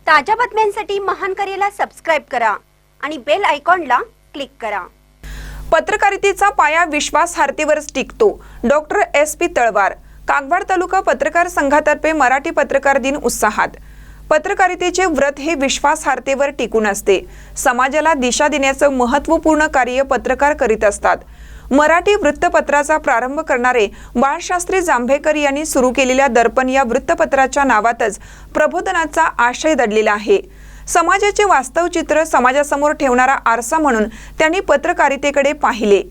ताज्या बातम्यांसाठी महान करेला सबस्क्राइब करा आणि बेल आयकॉनला क्लिक करा। पत्रकारितेचा पाया विश्वासार्हतेवरच टिकतो। Doctor SP Talwar. कागवाड तालुका पत्रकार संघातर्फे मराठी पत्रकार दिन उत्साहात। पत्रकारितेचे व्रत हे विश्वासार्हतेवर टिकून असते। समाजाला दिशा देण्याचे महत्त्वपूर्ण कार्य पत्रकार करीत असतात। मराठी वृत्तपत्राचा प्रारंभ करणारे बाळशास्त्री जांभेकर यांनी सुरू केलेल्या दर्पण या वृत्तपत्राच्या नावातच प्रबोधनाचा आशय दडलेला आहे। समाजाचे वास्तव चित्र समाजासमोर ठेवणारा आरसा म्हणून त्यांनी पत्रकारितेकडे पाहिले।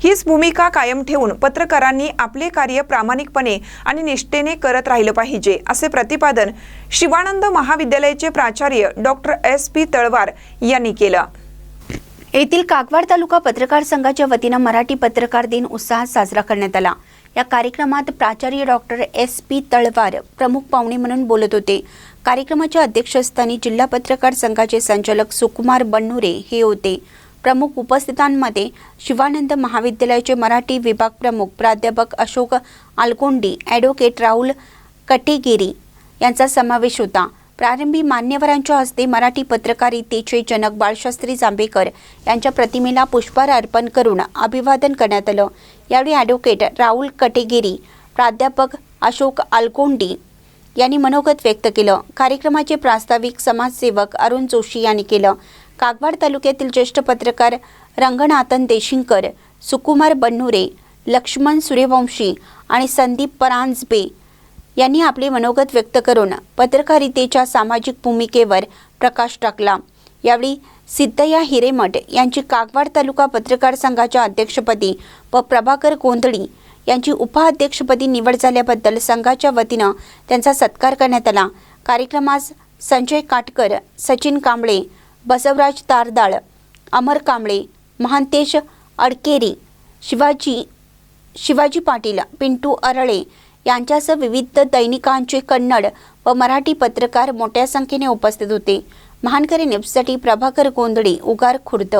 हीच भूमिका कायम ठेवून पत्रकारांनी आपले कार्य प्रामाणिकपणे आणि निष्ठेने करत राहिले पाहिजे, असे प्रतिपादन शिवानंद महाविद्यालयाचे प्राचार्य डॉक्टर SP तळवार यांनी केलं। येथील कागवाड तालुका पत्रकार संघाच्या वतीने मराठी पत्रकार दिन उत्साहात साजरा करण्यात आला। या कार्यक्रमात प्राचार्य डॉक्टर SP तळवार प्रमुख पाहुणे म्हणून बोलत होते। कार्यक्रमाच्या अध्यक्षस्थानी जिल्हा पत्रकार संघाचे संचालक सुकुमार बन्नुरे हे होते। प्रमुख उपस्थितांमध्ये शिवानंद महाविद्यालयाचे मराठी विभाग प्रमुख प्राध्यापक अशोक आलकोंडी, ॲडव्होकेट राहुल कटेगिरी यांचा समावेश होता। प्रारंभी मान्यवरांच्या हस्ते मराठी पत्रकारितेचे जनक बाळशास्त्री जांभेकर यांच्या प्रतिमेला पुष्पहार अर्पण करून अभिवादन करण्यात आलं। यावेळी ॲडव्होकेट राहुल कटेगिरी, प्राध्यापक अशोक आलकोंडी यांनी मनोगत व्यक्त केलं। कार्यक्रमाचे प्रास्ताविक समाजसेवक अरुण जोशी यांनी केलं। कागवाड तालुक्यातील ज्येष्ठ पत्रकार रंगनाथन देशिंगकर, सुकुमार बन्नुरे, लक्ष्मण सूर्यवंशी आणि संदीप परांजपे यांनी आपले मनोगत व्यक्त करून पत्रकारितेच्या सामाजिक भूमिकेवर प्रकाश टाकला। यावेळी सिद्धय्या हिरेमठ यांची कागवाड तालुका पत्रकार संघाच्या अध्यक्षपदी व प्रभाकर गोंधळी यांची उपाध्यक्षपदी निवड झाल्याबद्दल संघाच्या वतीने त्यांचा सत्कार करण्यात आला। कार्यक्रमास संजय काटकर, सचिन कांबळे, बसवराज तारदाळ, अमर कांबळे, महांतेश अडकेरी, शिवाजी पाटील, पिंटू अरळे यांच्यासह विविध दैनिकांचे कन्नड व मराठी पत्रकार मोठ्या संख्येने उपस्थित होते। महानकरी न्यूजसाठी प्रभाकर गोंधळी, उगार खुर्द।